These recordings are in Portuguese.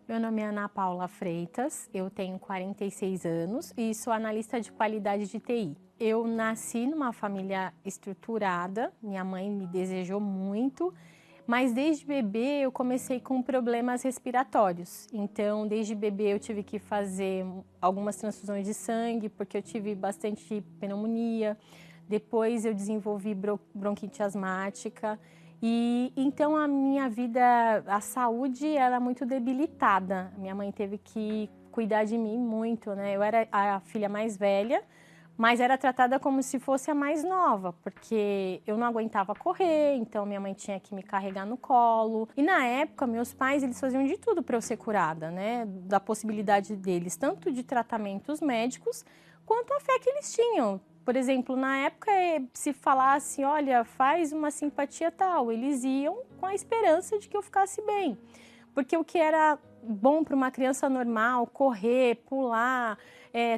Meu nome é Ana Paula Freitas, eu tenho 46 anos e sou analista de qualidade de TI. Eu nasci numa família estruturada, minha mãe me desejou muito, mas desde bebê eu comecei com problemas respiratórios. Então, desde bebê eu tive que fazer algumas transfusões de sangue, porque eu tive bastante pneumonia. Depois eu desenvolvi bronquite asmática. E então a minha vida, a saúde era muito debilitada. Minha mãe teve que cuidar de mim muito, né? Eu era a filha mais velha, mas era tratada como se fosse a mais nova, porque eu não aguentava correr, então minha mãe tinha que me carregar no colo. E na época, meus pais, eles faziam de tudo para eu ser curada, né? Da possibilidade deles, tanto de tratamentos médicos, quanto a fé que eles tinham. Por exemplo, na época, se falasse, olha, faz uma simpatia tal, eles iam com a esperança de que eu ficasse bem. Porque o que era bom para uma criança normal, correr, pular,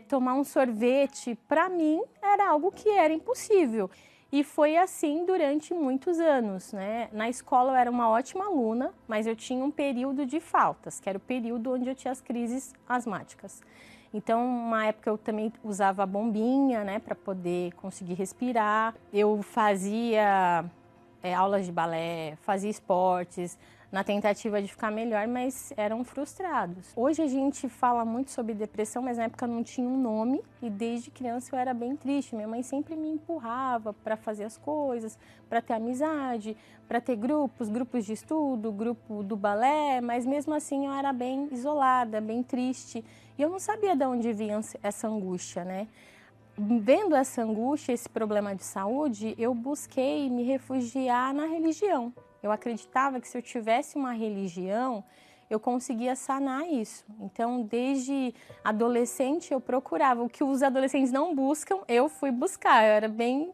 tomar um sorvete, para mim era algo que era impossível. E foi assim durante muitos anos, né? Na escola eu era uma ótima aluna, mas eu tinha um período de faltas, que era o período onde eu tinha as crises asmáticas. Então, uma época eu também usava a bombinha, né, para poder conseguir respirar. Eu fazia aulas de balé, fazia esportes, na tentativa de ficar melhor, mas eram frustrados. Hoje a gente fala muito sobre depressão, mas na época não tinha um nome e desde criança eu era bem triste. Minha mãe sempre me empurrava para fazer as coisas, para ter amizade, para ter grupos de estudo, grupo do balé, mas mesmo assim eu era bem isolada, bem triste. E eu não sabia de onde vinha essa angústia, né? Vendo essa angústia, esse problema de saúde, eu busquei me refugiar na religião. Eu acreditava que se eu tivesse uma religião, eu conseguia sanar isso. Então, desde adolescente, eu procurava. O que os adolescentes não buscam, eu fui buscar. Eu era bem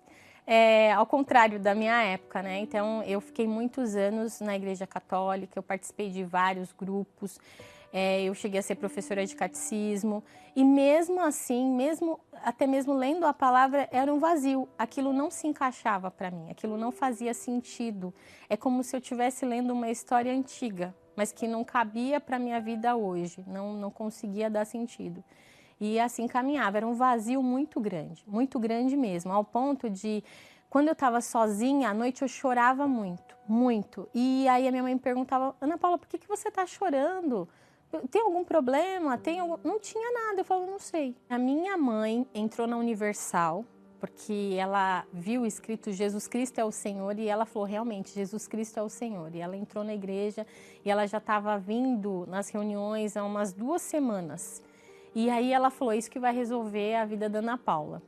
ao contrário da minha época, né? Então, eu fiquei muitos anos na Igreja Católica, eu participei de vários grupos. Eu cheguei a ser professora de catecismo e mesmo assim, até mesmo lendo a palavra, era um vazio. Aquilo não se encaixava para mim, aquilo não fazia sentido. É como se eu estivesse lendo uma história antiga, mas que não cabia para a minha vida hoje, não conseguia dar sentido. E assim caminhava, era um vazio muito grande mesmo, ao ponto de, quando eu estava sozinha, à noite eu chorava muito, muito. E aí a minha mãe me perguntava, Ana Paula, por que você está chorando? Tem algum problema? Não tinha nada, eu falava, não sei. A minha mãe entrou na Universal, porque ela viu escrito Jesus Cristo é o Senhor e ela falou, realmente, Jesus Cristo é o Senhor. E ela entrou na igreja e ela já estava vindo nas reuniões há umas 2 semanas. E aí ela falou, isso que vai resolver a vida da Ana Paula.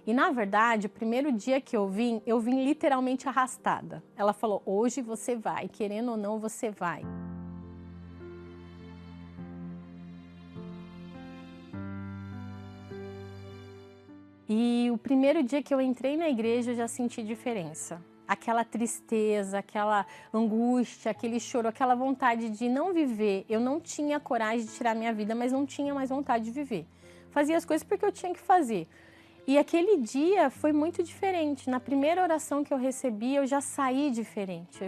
E na verdade, o primeiro dia que eu vim literalmente arrastada. Ela falou, hoje você vai, querendo ou não, você vai. E o primeiro dia que eu entrei na igreja, eu já senti diferença. Aquela tristeza, aquela angústia, aquele choro, aquela vontade de não viver. Eu não tinha coragem de tirar minha vida, mas não tinha mais vontade de viver. Fazia as coisas porque eu tinha que fazer. E aquele dia foi muito diferente. Na primeira oração que eu recebi, eu já saí diferente.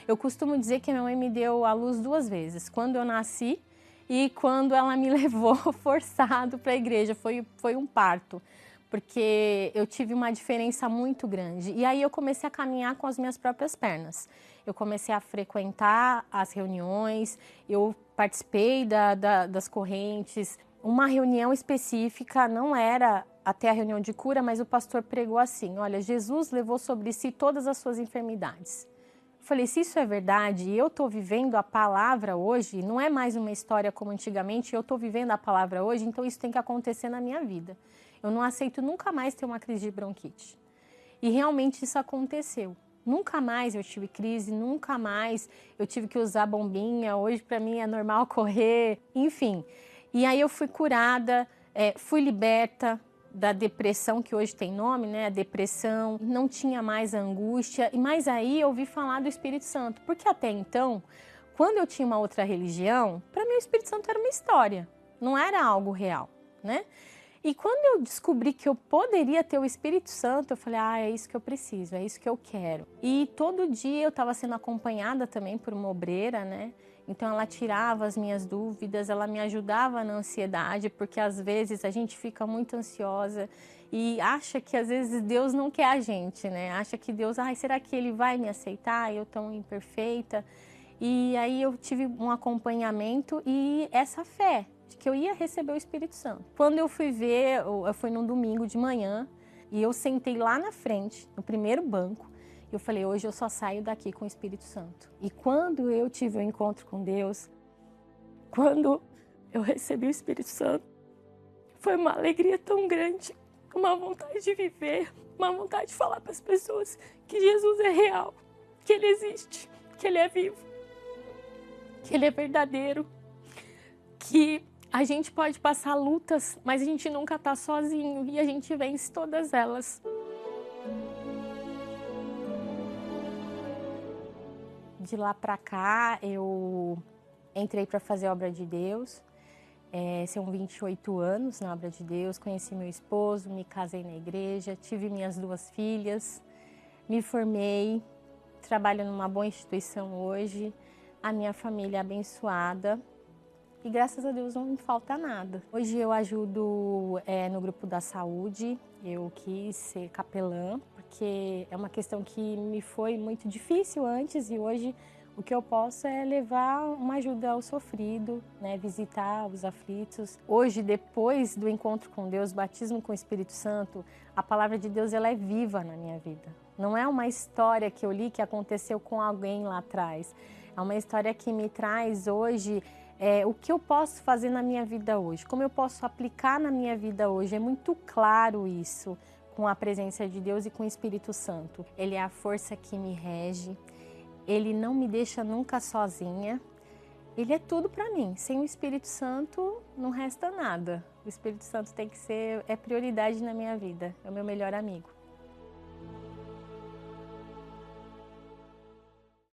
Eu costumo dizer que a minha mãe me deu a luz 2 vezes. Quando eu nasci e quando ela me levou forçado para a igreja. Foi um parto, porque eu tive uma diferença muito grande. E aí eu comecei a caminhar com as minhas próprias pernas. Eu comecei a frequentar as reuniões, eu participei das correntes. Uma reunião específica, não era até a reunião de cura, mas o pastor pregou assim, olha, Jesus levou sobre si todas as suas enfermidades. Eu falei, se isso é verdade e eu estou vivendo a palavra hoje, não é mais uma história como antigamente, eu estou vivendo a palavra hoje, então isso tem que acontecer na minha vida. Eu não aceito nunca mais ter uma crise de bronquite. E realmente isso aconteceu. Nunca mais eu tive crise, nunca mais eu tive que usar bombinha. Hoje para mim é normal correr, enfim. E aí eu fui curada, fui liberta da depressão, que hoje tem nome, né? A depressão, não tinha mais a angústia. Mas aí eu ouvi falar do Espírito Santo, porque até então, quando eu tinha uma outra religião, para mim o Espírito Santo era uma história, não era algo real, né? E quando eu descobri que eu poderia ter o Espírito Santo, eu falei, é isso que eu preciso, é isso que eu quero. E todo dia eu estava sendo acompanhada também por uma obreira, né? Então ela tirava as minhas dúvidas, ela me ajudava na ansiedade, porque às vezes a gente fica muito ansiosa e acha que às vezes Deus não quer a gente, né? Acha que Deus, será que Ele vai me aceitar? Eu tão imperfeita. E aí eu tive um acompanhamento e essa fé de que eu ia receber o Espírito Santo. Quando eu fui ver, eu fui num domingo de manhã e eu sentei lá na frente, no primeiro banco. Eu falei, hoje eu só saio daqui com o Espírito Santo. E quando eu tive o encontro com Deus, quando eu recebi o Espírito Santo, foi uma alegria tão grande, uma vontade de viver, uma vontade de falar para as pessoas que Jesus é real, que Ele existe, que Ele é vivo, que Ele é verdadeiro, que a gente pode passar lutas, mas a gente nunca está sozinho e a gente vence todas elas. De lá para cá, eu entrei para fazer a obra de Deus. São 28 anos na obra de Deus. Conheci meu esposo, me casei na igreja, tive minhas 2 filhas, me formei, trabalho numa boa instituição hoje. A minha família é abençoada e graças a Deus não me falta nada. Hoje eu ajudo no grupo da saúde. Eu quis ser capelã, porque é uma questão que me foi muito difícil antes e hoje o que eu posso é levar uma ajuda ao sofrido, né? Visitar os aflitos. Hoje, depois do encontro com Deus, batismo com o Espírito Santo, a palavra de Deus ela é viva na minha vida. Não é uma história que eu li que aconteceu com alguém lá atrás. É uma história que me traz hoje o que eu posso fazer na minha vida hoje, como eu posso aplicar na minha vida hoje. É muito claro isso com a presença de Deus e com o Espírito Santo. Ele é a força que me rege, Ele não me deixa nunca sozinha, Ele é tudo para mim. Sem o Espírito Santo não resta nada. O Espírito Santo tem que ser prioridade na minha vida, é o meu melhor amigo.